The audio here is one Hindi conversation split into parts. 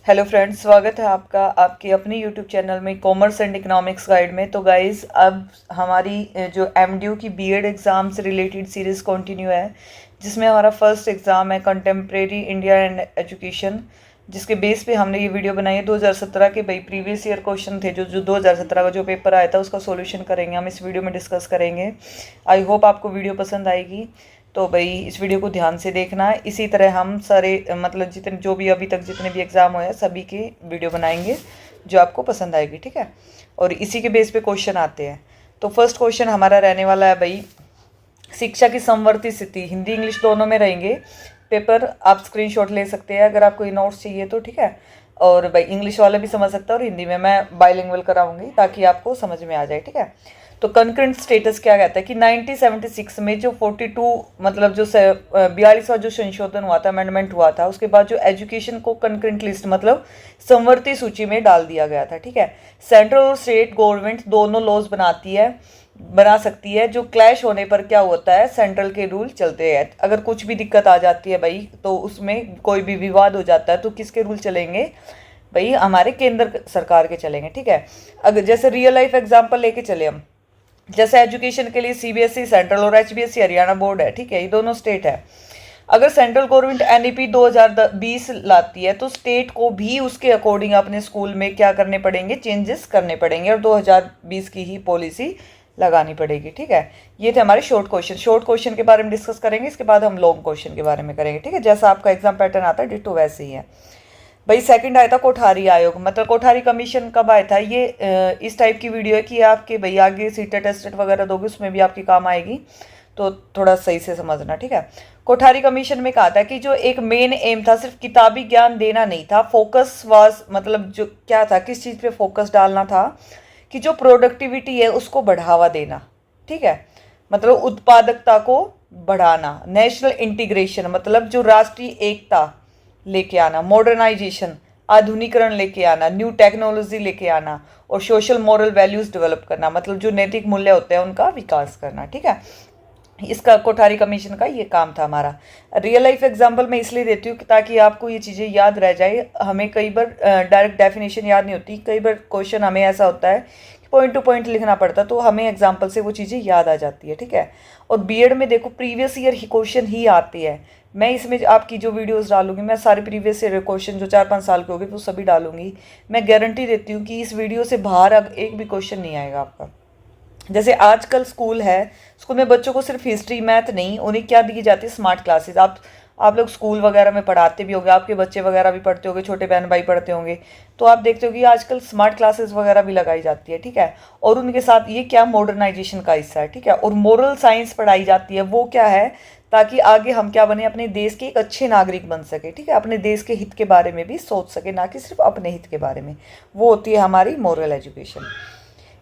हेलो फ्रेंड्स, स्वागत है आपका आपके अपने यूट्यूब चैनल में कॉमर्स एंड इकोनॉमिक्स गाइड में। तो गाइस, अब हमारी जो एमडीयू की बीएड एग्ज़ाम से रिलेटेड सीरीज़ कंटिन्यू है, जिसमें हमारा फर्स्ट एग्ज़ाम है कंटेम्प्रेरी इंडिया एंड एजुकेशन, जिसके बेस पे हमने ये वीडियो बनाई है। 2017 के भाई प्रीवियस ईयर क्वेश्चन थे, जो 2017 का जो पेपर आया था उसका सॉल्यूशन करेंगे हम, इस वीडियो में डिस्कस करेंगे। आई होप आपको वीडियो पसंद आएगी, तो भाई इस वीडियो को ध्यान से देखना है। इसी तरह हम सारे मतलब जितने जो भी अभी तक जितने भी एग्ज़ाम हुए हैं सभी की वीडियो बनाएंगे जो आपको पसंद आएगी, ठीक है। और इसी के बेस पे क्वेश्चन आते हैं। तो फर्स्ट क्वेश्चन हमारा रहने वाला है भाई, शिक्षा की समवर्ती स्थिति, हिंदी इंग्लिश दोनों में रहेंगे। पेपर आप स्क्रीनशॉट ले सकते हैं अगर आपको ये नोट्स चाहिए तो, ठीक है। और भाई इंग्लिश वाले भी समझ सकता है और हिंदी में मैं बाइलिंगुअल कराऊंगी ताकि आपको समझ में आ जाए, ठीक है। तो कंकरेंट स्टेटस क्या कहता है कि 1976 में जो 42 मतलब जो 42वां जो संशोधन हुआ था, अमेंडमेंट हुआ था, उसके बाद जो एजुकेशन को कंकरेंट लिस्ट मतलब समवर्ती सूची में डाल दिया गया था, ठीक है। सेंट्रल और स्टेट गवर्नमेंट दोनों लॉज बना सकती है। जो क्लैश होने पर क्या होता है, सेंट्रल के रूल चलते हैं। अगर कुछ भी दिक्कत आ जाती है भाई, तो उसमें कोई भी विवाद हो जाता है तो किसके रूल चलेंगे भाई, हमारे केंद्र सरकार के चलेंगे, ठीक है। अगर जैसे रियल लाइफ एग्जांपल लेके चले हम, जैसे एजुकेशन के लिए सीबीएसई सेंट्रल और एचबीएसई हरियाणा बोर्ड है, ठीक है, ये दोनों स्टेट है। अगर सेंट्रल गवर्नमेंट एनईपी 2020 लाती है तो स्टेट को भी उसके अकॉर्डिंग अपने स्कूल में क्या करने पड़ेंगे, चेंजेस करने पड़ेंगे और 2020 की ही पॉलिसी लगानी पड़ेगी, ठीक है। ये थे हमारे शॉर्ट क्वेश्चन के बारे में डिस्कस करेंगे। इसके बाद हम लॉन्ग क्वेश्चन के बारे में करेंगे, ठीक है। जैसा आपका एग्जाम पैटर्न आता है डिटो वैसे ही है भाई। सेकंड आया था कोठारी आयोग, मतलब कोठारी कमीशन कब आया था। ये इस टाइप की वीडियो है कि आपके भाई आगे सीटेट टेस्टेट वगैरह दोगे उसमें भी आपकी काम आएगी, तो थोड़ा सही से समझना, ठीक है। कोठारी कमीशन में कहा था कि जो एक मेन एम था सिर्फ किताबी ज्ञान देना नहीं था, फोकस वाज मतलब जो क्या था, किस चीज़ पे फोकस डालना था कि जो प्रोडक्टिविटी है उसको बढ़ावा देना, ठीक है। मतलब उत्पादकता को बढ़ाना, नेशनल इंटीग्रेशन मतलब जो राष्ट्रीय एकता लेके आना, मॉडर्नाइजेशन आधुनिकरण लेके आना, न्यू टेक्नोलॉजी लेके आना और सोशल मॉरल वैल्यूज डेवलप करना, मतलब जो नैतिक मूल्य होते हैं उनका विकास करना, ठीक है। इसका कोठारी कमीशन का ये काम था हमारा। रियल लाइफ एग्जांपल मैं इसलिए देती हूँ ताकि आपको ये चीज़ें याद रह जाए। हमें कई बार डायरेक्ट डेफिनेशन याद नहीं होती, कई बार क्वेश्चन हमें ऐसा होता है कि पॉइंट टू पॉइंट लिखना पड़ता है, तो हमें एग्जाम्पल से वो चीज़ें याद आ जाती है, ठीक है। और बीएड में देखो प्रीवियस ईयर ही क्वेश्चन ही आते हैं। मैं इसमें आपकी जो वीडियोस डालूंगी, मैं सारे प्रीवियस ईयर क्वेश्चन जो 4-5 साल के होंगे वो सभी डालूंगी। मैं गारंटी देती हूँ कि इस वीडियो से बाहर एक भी क्वेश्चन नहीं आएगा आपका। जैसे आजकल स्कूल है, स्कूल में बच्चों को सिर्फ हिस्ट्री मैथ नहीं, उन्हें क्या दी जाती है, स्मार्ट क्लासेस। आप लोग स्कूल वगैरह में पढ़ाते भी होंगे, आपके बच्चे वगैरह भी पढ़ते होंगे, छोटे बहन भाई पढ़ते होंगे, तो आप देखते हो कि आजकल स्मार्ट क्लासेस वगैरह भी लगाई जाती है, ठीक है। और उनके साथ ये क्या मॉडर्नाइजेशन का हिस्सा है, ठीक है। और मोरल साइंस पढ़ाई जाती है, वो क्या है, ताकि आगे हम क्या बने, अपने देश के एक अच्छे नागरिक बन सके, ठीक है। अपने देश के हित के बारे में भी सोच सके, ना कि सिर्फ अपने हित के बारे में। वो होती है हमारी मोरल एजुकेशन।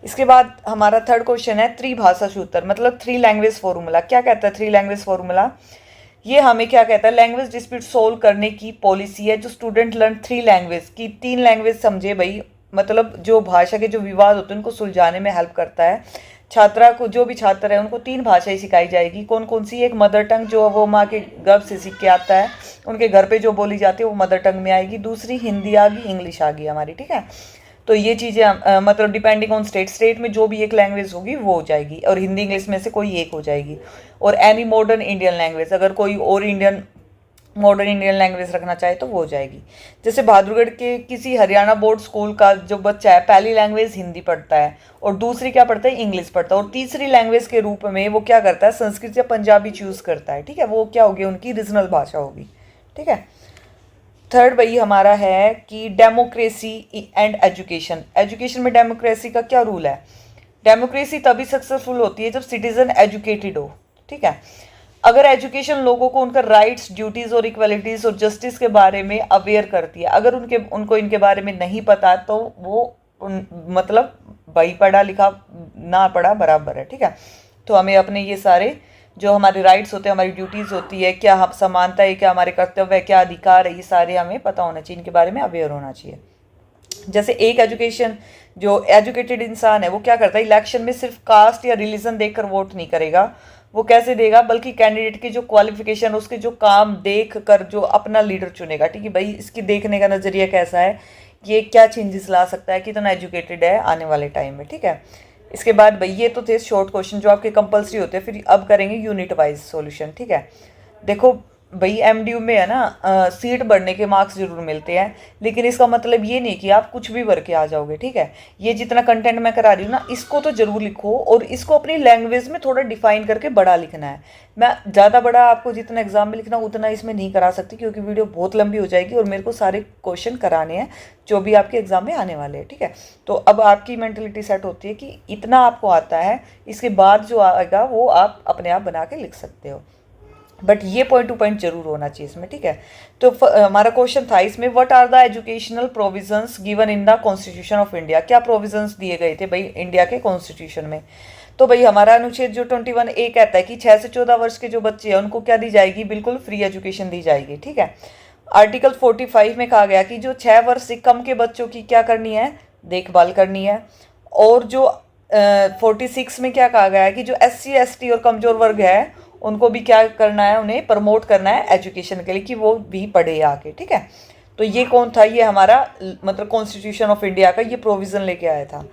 इसके बाद हमारा थर्ड क्वेश्चन है त्रिभाषा सूत्र, मतलब थ्री लैंग्वेज फॉर्मूला। क्या कहता है थ्री लैंग्वेज फॉर्मूला, ये हमें क्या कहता है, लैंग्वेज डिस्प्यूट सोल्व करने की पॉलिसी है। जो स्टूडेंट लर्न थ्री लैंग्वेज की, तीन लैंग्वेज समझे भाई, मतलब जो भाषा के जो विवाद होते हैं उनको सुलझाने में हेल्प करता है। छात्रा को, जो भी छात्र है उनको तीन भाषाएं सिखाई जाएगी। कौन कौन सी, एक मदर टंग जो वो माँ के गर्भ से सीख के आता है, उनके घर पे जो बोली जाती है वो मदर टंग में आएगी। दूसरी हिंदी आ गई, इंग्लिश आ गई हमारी, ठीक है। तो ये चीज़ें मतलब डिपेंडिंग ऑन स्टेट में जो भी एक लैंग्वेज होगी वो हो जाएगी, और हिंदी इंग्लिश में से कोई एक हो जाएगी। और एनी मॉडर्न इंडियन लैंग्वेज, अगर कोई और मॉडर्न इंडियन लैंग्वेज रखना चाहे तो वो हो जाएगी। जैसे बहादुरगढ़ के किसी हरियाणा बोर्ड स्कूल का जो बच्चा है, पहली लैंग्वेज हिंदी पढ़ता है और दूसरी क्या पढ़ता है, इंग्लिश पढ़ता है, और तीसरी लैंग्वेज के रूप में वो क्या करता है, संस्कृत या पंजाबी चूज़ करता है, ठीक है। वो क्या होगी, उनकी रीजनल भाषा होगी, ठीक है। थर्ड भाई हमारा है कि डेमोक्रेसी एंड एजुकेशन। एजुकेशन में डेमोक्रेसी का क्या रूल है, डेमोक्रेसी तभी सक्सेसफुल होती है जब सिटीजन एजुकेटेड हो, ठीक है। अगर एजुकेशन लोगों को उनका राइट्स, ड्यूटीज और इक्वलिटीज और जस्टिस के बारे में अवेयर करती है, अगर उनको इनके बारे में नहीं पता तो वो मतलब भाई पढ़ा लिखा ना पढ़ा बराबर है, ठीक है। तो हमें अपने ये सारे जो हमारे राइट्स होते हैं, हमारी ड्यूटीज़ होती है, क्या हम समानता है, क्या हमारे कर्तव्य है, क्या अधिकार है, ये सारे हमें पता होना चाहिए, इनके बारे में अवेयर होना चाहिए। जैसे एक जो एजुकेटेड इंसान है वो क्या करता है, इलेक्शन में सिर्फ कास्ट या रिलीजन देखकर वोट नहीं करेगा, वो कैसे देगा, बल्कि कैंडिडेट की जो क्वालिफिकेशन, उसके जो काम देख कर जो अपना लीडर चुनेगा। ठीक है भाई, इसकी देखने का नज़रिया कैसा है, ये क्या चेंजेस ला सकता है, कितना एजुकेटेड है आने वाले टाइम में। ठीक है, इसके बाद भाई ये तो थे शॉर्ट क्वेश्चन जो आपके कंपलसरी होते हैं। फिर अब करेंगे यूनिट वाइज सॉल्यूशन। ठीक है, देखो भाई एमडीयू में है ना, सीट बढ़ने के मार्क्स जरूर मिलते हैं, लेकिन इसका मतलब ये नहीं कि आप कुछ भी भर के आ जाओगे। ठीक है, ये जितना कंटेंट मैं करा रही हूँ ना, इसको तो जरूर लिखो और इसको अपनी लैंग्वेज में थोड़ा डिफाइन करके बड़ा लिखना है। मैं ज़्यादा बड़ा आपको जितना एग्जाम में लिखना उतना इसमें नहीं करा सकती, क्योंकि वीडियो बहुत लंबी हो जाएगी और मेरे को सारे क्वेश्चन कराने हैं जो भी आपके एग्जाम में आने वाले हैं। ठीक है, तो अब आपकी मेंटलिटी सेट होती है कि इतना आपको आता है, इसके बाद जो आएगा वो आप अपने आप बना के लिख सकते हो, बट ये पॉइंट टू पॉइंट जरूर होना चाहिए इसमें। ठीक है, तो हमारा क्वेश्चन था इसमें, what are the educational provisions given in the constitution of India. क्या प्रोविजंस दिए गए थे भाई इंडिया के कॉन्स्टिट्यूशन में। तो भाई हमारा अनुच्छेद जो 21A कहता है कि 6 से 14 वर्ष के जो बच्चे हैं उनको क्या दी जाएगी, बिल्कुल फ्री एजुकेशन दी जाएगी। ठीक है, आर्टिकल 45 में कहा गया कि जो 6 वर्ष से कम के बच्चों की क्या करनी है, देखभाल करनी है। और जो 46 में क्या कहा गया है कि जो SC ST और कमजोर वर्ग है उनको भी क्या करना है, उन्हें प्रमोट करना है एजुकेशन के लिए कि वो भी पढ़े आके। ठीक है, तो ये कौन था, ये हमारा मतलब कॉन्स्टिट्यूशन ऑफ इंडिया का ये प्रोविजन लेके आया था।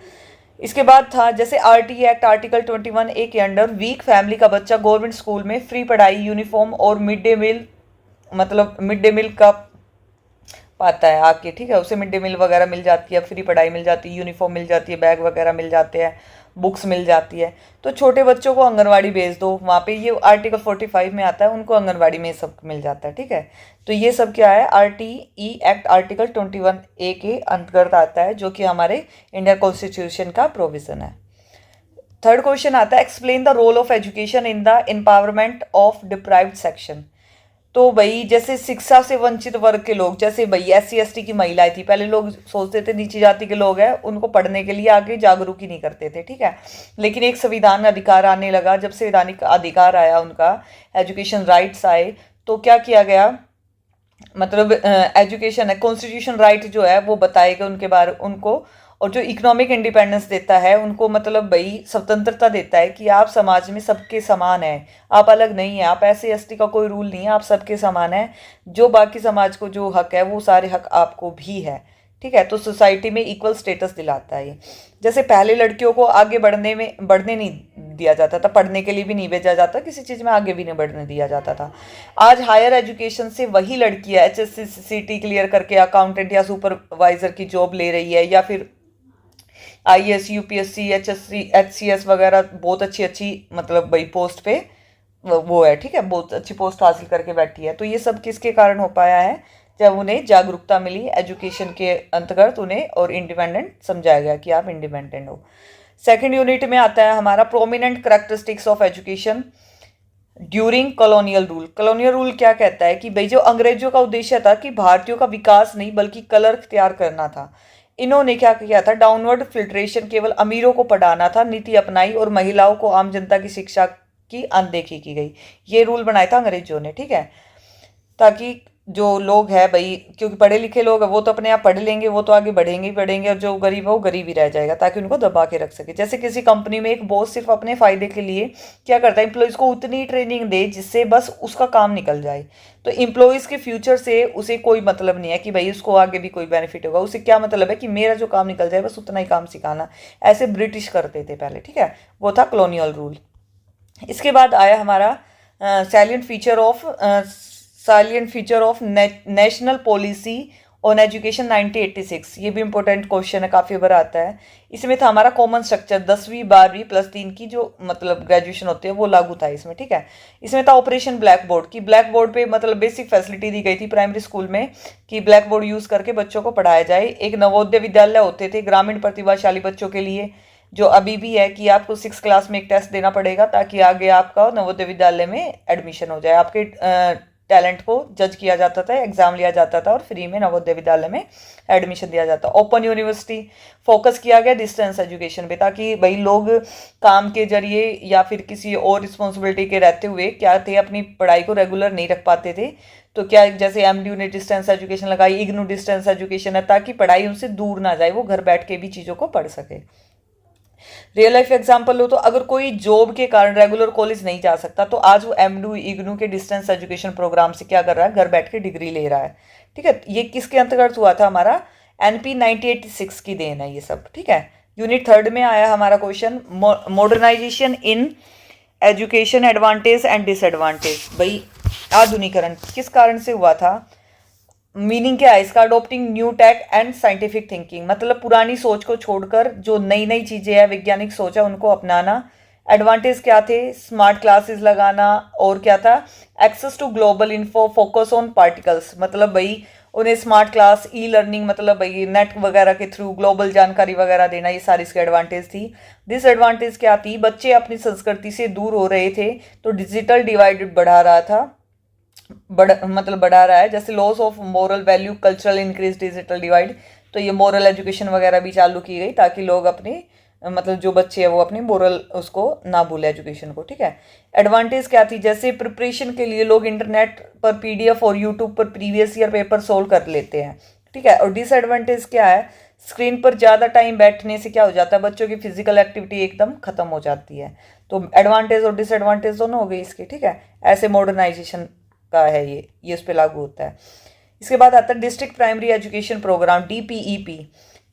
इसके बाद था जैसे RT एक्ट आर्टिकल 21A के अंडर वीक फैमिली का बच्चा गवर्नमेंट स्कूल में फ्री पढ़ाई, यूनिफॉर्म और मिड डे मील, मतलब मिड डे मील का पाता है आके। ठीक है, उसे मिड डे मील वगैरह मिल जाती है, फ्री पढ़ाई मिल जाती है, यूनिफॉर्म मिल जाती है, बैग वगैरह मिल जाते हैं, बुक्स मिल जाती है। तो छोटे बच्चों को आंगनवाड़ी भेज दो, वहाँ पे ये आर्टिकल 45 में आता है, उनको आंगनवाड़ी में सब मिल जाता है। ठीक है, तो ये सब क्या है, RTE एक्ट आर्टिकल 21A के अंतर्गत आता है, जो कि हमारे इंडियन कॉन्स्टिट्यूशन का प्रोविजन है। थर्ड क्वेश्चन आता है, explain the role of education in the empowerment of deprived section. तो भाई जैसे शिक्षा से वंचित वर्ग के लोग, जैसे भाई SC ST की महिलाएं थी, पहले लोग सोचते थे नीची जाति के लोग हैं उनको पढ़ने के लिए आगे जागरूक ही नहीं करते थे। ठीक है, लेकिन एक संविधान अधिकार आने लगा, जब संवैधानिक अधिकार आया, उनका एजुकेशन राइट्स आए, तो क्या किया गया, मतलब एजुकेशन है, कॉन्स्टिट्यूशन राइट जो है वो बताएगा उनके बारे उनको, और जो इकोनॉमिक इंडिपेंडेंस देता है उनको, मतलब भाई स्वतंत्रता देता है कि आप समाज में सबके समान हैं, आप अलग नहीं हैं, आप SC ST का कोई रूल नहीं है, आप सबके समान हैं, जो बाकी समाज को जो हक है वो सारे हक आपको भी है। ठीक है, तो सोसाइटी में इक्वल स्टेटस दिलाता है ये। जैसे पहले लड़कियों को आगे बढ़ने नहीं दिया जाता था, पढ़ने के लिए भी नहीं भेजा जाता, किसी चीज़ में आगे भी नहीं बढ़ने दिया जाता था। आज हायर एजुकेशन से वही लड़कियाँ HSC CT क्लियर करके अकाउंटेंट या सुपरवाइजर की जॉब ले रही है, या फिर IAS UPSC HSC HCS वगैरह बहुत अच्छी अच्छी मतलब भाई पोस्ट पे वो है। ठीक है, बहुत अच्छी पोस्ट हासिल करके बैठी है। तो ये सब किसके कारण हो पाया है, जब उन्हें जागरूकता मिली एजुकेशन के अंतर्गत उन्हें, और इंडिपेंडेंट समझाया गया कि आप इंडिपेंडेंट हो। सेकंड यूनिट में आता है हमारा prominent characteristics of education during colonial rule. Colonial rule क्या कहता है कि भाई जो अंग्रेजों का उद्देश्य था कि भारतीयों का विकास नहीं बल्कि कलर इख्तियार करना था, इन्होंने क्या किया था, डाउनवर्ड फिल्ट्रेशन, केवल अमीरों को पढ़ाना था, नीति अपनाई और महिलाओं को आम जनता की शिक्षा की अनदेखी की गई। ये रूल बनाया था अंग्रेजों ने। ठीक है, ताकि जो लोग हैं भाई, क्योंकि पढ़े लिखे लोग हैं वो तो अपने आप पढ़ लेंगे, वो तो आगे बढ़ेंगे ही बढ़ेंगे, और जो गरीब है वो गरीब ही रह जाएगा, ताकि उनको दबा के रख सके। जैसे किसी कंपनी में एक बॉस सिर्फ अपने फायदे के लिए क्या करता है, एम्प्लॉयज़ को उतनी ट्रेनिंग दे जिससे बस उसका काम निकल जाए। तो एम्प्लॉयज़ के फ्यूचर से उसे कोई मतलब नहीं है कि भाई उसको आगे भी कोई बेनिफिट होगा, उसे क्या मतलब है कि मेरा जो काम निकल जाए बस उतना ही काम सिखाना। ऐसे ब्रिटिश करते थे पहले। ठीक है, वो था कॉलोनियल रूल। इसके बाद आया हमारा salient feature of national policy on education 1986। ये भी इंपॉर्टेंट क्वेश्चन है, काफ़ी बार आता है। इसमें था हमारा कॉमन स्ट्रक्चर, 10वीं 12वीं +3 की जो मतलब ग्रेजुएशन होती है वो लागू था इसमें। ठीक है, इसमें था ऑपरेशन ब्लैक बोर्ड, की ब्लैक बोर्ड पे मतलब बेसिक फैसिलिटी दी गई थी प्राइमरी स्कूल में कि ब्लैक बोर्ड यूज़ करके बच्चों को पढ़ाया जाए। एक नवोदय विद्यालय होते थे ग्रामीण प्रतिभाशाली बच्चों के लिए, जो अभी भी है कि आपको 6 क्लास में एक टेस्ट देना पड़ेगा ताकि आगे आपका नवोदय विद्यालय में एडमिशन हो जाए। आपके टैलेंट को जज किया जाता था, एग्जाम लिया जाता था और फ्री में नवोदय विद्यालय में एडमिशन दिया जाता। ओपन यूनिवर्सिटी, फोकस किया गया डिस्टेंस एजुकेशन पे, ताकि भाई लोग काम के जरिए या फिर किसी और रिस्पॉन्सिबिलिटी के रहते हुए क्या थे, अपनी पढ़ाई को रेगुलर नहीं रख पाते थे। तो क्या जैसे MDU ने डिस्टेंस एजुकेशन लगाई, इग्नू डिस्टेंस एजुकेशन है, ताकि पढ़ाई उनसे दूर ना जाए, वो घर बैठ के भी चीज़ों को पढ़ सके। रियल लाइफ एग्जांपल लो तो अगर कोई जॉब के कारण रेगुलर कॉलेज नहीं जा सकता तो आज वो एमडू इग्नू के डिस्टेंस एजुकेशन प्रोग्राम से क्या कर रहा है, घर बैठ के डिग्री ले रहा है। ठीक है, ये किसके अंतर्गत हुआ था, हमारा एनपी 1986 की देन है ये सब। ठीक है, यूनिट थर्ड में आया हमारा question modernisation in education advantage and disadvantage. भाई आधुनिकरण किस कारण से हुआ था, मीनिंग क्या है इसका, adopting new take and scientific thinking, मतलब पुरानी सोच को छोड़कर जो नई नई चीज़ें हैं, वैज्ञानिक सोच है, उनको अपनाना। एडवांटेज क्या थे, स्मार्ट क्लासेस लगाना, और क्या था, access to global info, focus on particles, मतलब भाई उन्हें स्मार्ट क्लास, ई लर्निंग, मतलब भाई नेट वगैरह के थ्रू ग्लोबल जानकारी वगैरह देना, ये सारी इसकी एडवांटेज थी। डिसएडवांटेज क्या थी, बच्चे अपनी संस्कृति से दूर हो रहे थे, तो डिजिटल डिवाइड बढ़ा रहा था, बढ़ा रहा है, जैसे loss of moral value, cultural increase, digital divide. तो ये मोरल एजुकेशन वगैरह भी चालू की गई ताकि लोग अपने मतलब जो बच्चे हैं वो अपनी मोरल उसको ना भूले एजुकेशन को। ठीक है, एडवांटेज क्या थी, जैसे प्रिपरेशन के लिए लोग इंटरनेट पर पीडीएफ और यूट्यूब पर प्रीवियस ईयर पेपर सोल्व कर लेते हैं। ठीक है, और डिसएडवांटेज क्या है, स्क्रीन पर ज़्यादा टाइम बैठने से क्या हो जाता है, बच्चों की फिजिकल एक्टिविटी एकदम खत्म हो जाती है। तो एडवांटेज और डिसएडवांटेज दोनों हो गई इसके। ठीक है, ऐसे मॉडर्नाइजेशन का है ये उस पर लागू होता है। इसके बाद आता है district primary education programme, DPEP.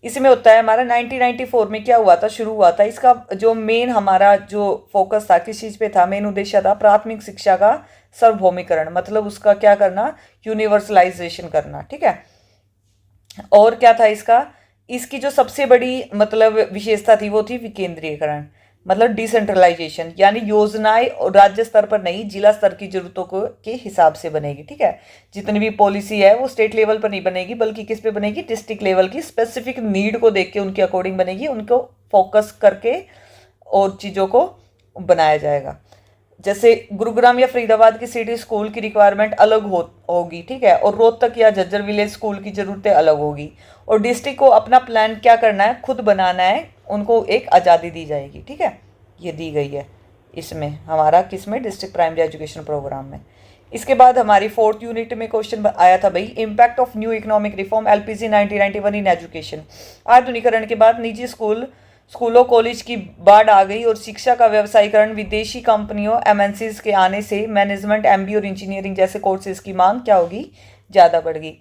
इसमें होता है हमारा 1994 में क्या हुआ था, शुरू हुआ था। इसका जो मेन हमारा जो फोकस था, किस चीज़ पे था, मेन उद्देश्य था प्राथमिक शिक्षा का सार्वभौमिकरण, मतलब उसका क्या करना, यूनिवर्सलाइजेशन करना। ठीक है, और क्या था इसकी जो सबसे बड़ी मतलब विशेषता थी वो थी विकेंद्रीकरण, मतलब डिसेंट्रलाइजेशन, यानी योजनाएं राज्य स्तर पर नहीं, जिला स्तर की जरूरतों को के हिसाब से बनेगी। ठीक है, जितनी भी पॉलिसी है वो स्टेट लेवल पर नहीं बनेगी, बल्कि किस पे बनेगी, डिस्ट्रिक्ट लेवल की स्पेसिफिक नीड को देख के उनके अकॉर्डिंग बनेगी, उनको फोकस करके और चीज़ों को बनाया जाएगा। जैसे गुरुग्राम या फरीदाबाद की सिटी स्कूल की रिक्वायरमेंट अलग होगी। ठीक है, और रोहतक या झज्जर विलेज स्कूल की ज़रूरतें अलग होगी, और डिस्ट्रिक्ट को अपना प्लान क्या करना है, खुद बनाना है, उनको एक आज़ादी दी जाएगी। ठीक है, ये दी गई है इसमें हमारा किसमें, डिस्ट्रिक्ट प्राइमरी एजुकेशन प्रोग्राम में। इसके बाद हमारी फोर्थ यूनिट में क्वेश्चन आया था भाई, impact of new economic reform LPG 1991 in education. आधुनिकरण के बाद निजी स्कूलों कॉलेज की बाढ़ आ गई और शिक्षा का व्यवसायीकरण, विदेशी कंपनियों एमएनसीज के आने से मैनेजमेंट, एमबी और इंजीनियरिंग जैसे कोर्सेज की मांग क्या होगी, ज़्यादा बढ़ गई।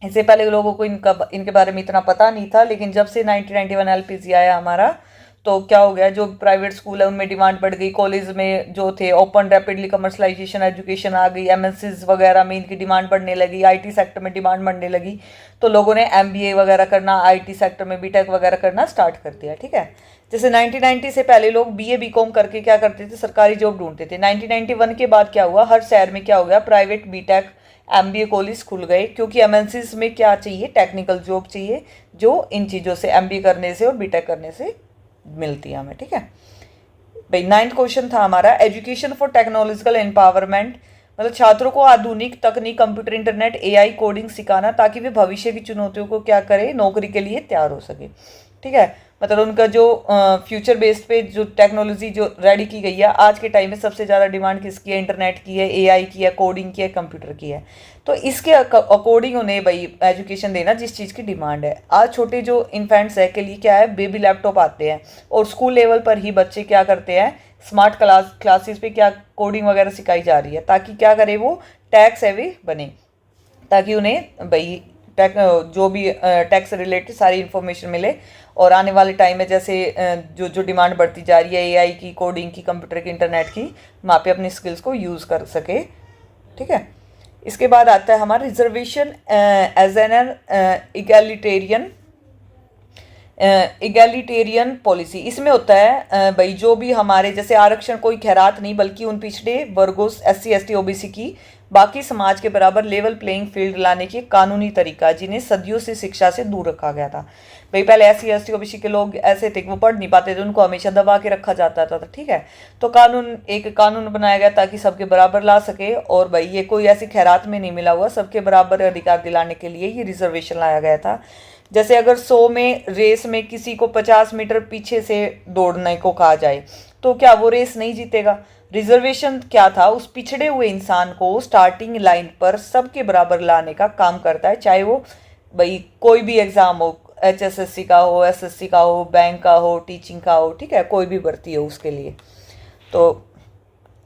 इससे पहले लोगों को इनके बारे में इतना पता नहीं था, लेकिन जब से 1991 एलपीजी आया हमारा, तो क्या हो गया, जो प्राइवेट स्कूल है उनमें डिमांड बढ़ गई, कॉलेज में जो थे ओपन रैपिडली कमर्शलाइजेशन एजुकेशन आ गई, एमएनसीज वगैरह में इनकी डिमांड बढ़ने लगी, आईटी सेक्टर में डिमांड बढ़ने लगी, तो लोगों ने एमबीए वगैरह करना, आईटी सेक्टर में बीटेक वगैरह करना स्टार्ट कर दिया। ठीक है, जैसे 1990 से पहले लोग बीए बीकॉम करके क्या करते थे, सरकारी जॉब ढूंढते थे। 1991 के बाद क्या हुआ, हर शहर में क्या हो गया, प्राइवेट बीटेक एमबीए कॉलेज खुल गए, क्योंकि एमएनसीज में क्या चाहिए, टेक्निकल जॉब चाहिए, जो इन चीज़ों से एमबीए करने से और बीटेक करने से मिलती है हमें। ठीक है भाई, 9th क्वेश्चन था हमारा, एजुकेशन फॉर टेक्नोलॉजिकल एम्पावरमेंट, मतलब छात्रों को आधुनिक तकनीक, कंप्यूटर, इंटरनेट, एआई, कोडिंग सिखाना ताकि वे भविष्य की चुनौतियों को क्या करें, नौकरी के लिए तैयार हो सके। ठीक है, मतलब उनका जो फ्यूचर बेस्ड पे जो टेक्नोलॉजी जो रेडी की गई है आज के टाइम में, सबसे ज़्यादा डिमांड किसकी है, इंटरनेट की है, एआई की है, कोडिंग की है, कंप्यूटर की है। तो इसके अकॉर्डिंग उन्हें भाई एजुकेशन देना जिस चीज़ की डिमांड है। आज छोटे जो इन्फेंट्स है के लिए क्या है, बेबी लैपटॉप आते हैं, और स्कूल लेवल पर ही बच्चे क्या करते हैं, स्मार्ट क्लासेस पे क्या कोडिंग वगैरह सिखाई जा रही है, ताकि क्या करे वो टैक्स हैवी बने, ताकि उन्हें भाई जो भी टैक्स रिलेटेड सारी इन्फॉर्मेशन मिले, और आने वाले टाइम में जैसे जो डिमांड बढ़ती जा रही है एआई की, कोडिंग की, कंप्यूटर की, इंटरनेट की, वहाँ पे अपनी स्किल्स को यूज़ कर सके। ठीक है, इसके बाद आता है हमारा reservation as an egalitarian policy. इसमें होता है भाई जो भी हमारे जैसे आरक्षण कोई खैरात नहीं, बल्कि उन पिछड़े वर्गों एससी एसटी ओबीसी की बाकी समाज के बराबर लेवल प्लेइंग फील्ड लाने की कानूनी तरीका, जिन्हें सदियों से शिक्षा से दूर रखा गया था। भाई पहले एससी एसटी ओबीसी के लोग ऐसे थे कि वो पढ़ नहीं पाते थे, उनको हमेशा दबा के रखा जाता था। ठीक है, तो एक कानून बनाया गया ताकि सबके बराबर ला सके, और भाई ये कोई ऐसी खैरात में नहीं मिला हुआ, सबके बराबर अधिकार दिलाने के लिए ये रिजर्वेशन लाया गया था। जैसे अगर 100 में रेस में किसी को 50 मीटर पीछे से दौड़ने को कहा जाए, तो क्या वो रेस नहीं जीतेगा। रिजर्वेशन क्या था, उस पिछड़े हुए इंसान को स्टार्टिंग लाइन पर सबके बराबर लाने का काम करता है, चाहे वो भाई कोई भी एग्जाम हो, HSSC का हो, SSC का हो, बैंक का हो, टीचिंग का हो, ठीक है, कोई भी भर्ती हो उसके लिए। तो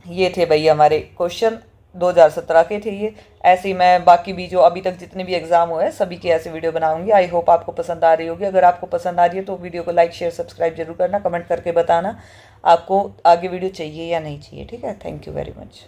ये थे भाई हमारे क्वेश्चन 2017 के थे ये। ऐसे ही मैं बाकी भी जो अभी तक जितने भी एग्जाम हुए हैं सभी की ऐसे वीडियो बनाऊंगी। आई होप आपको पसंद आ रही होगी। अगर आपको पसंद आ रही है तो वीडियो को लाइक शेयर सब्सक्राइब जरूर करना, कमेंट करके बताना आपको आगे वीडियो चाहिए या नहीं चाहिए। ठीक है, थैंक यू वेरी मच।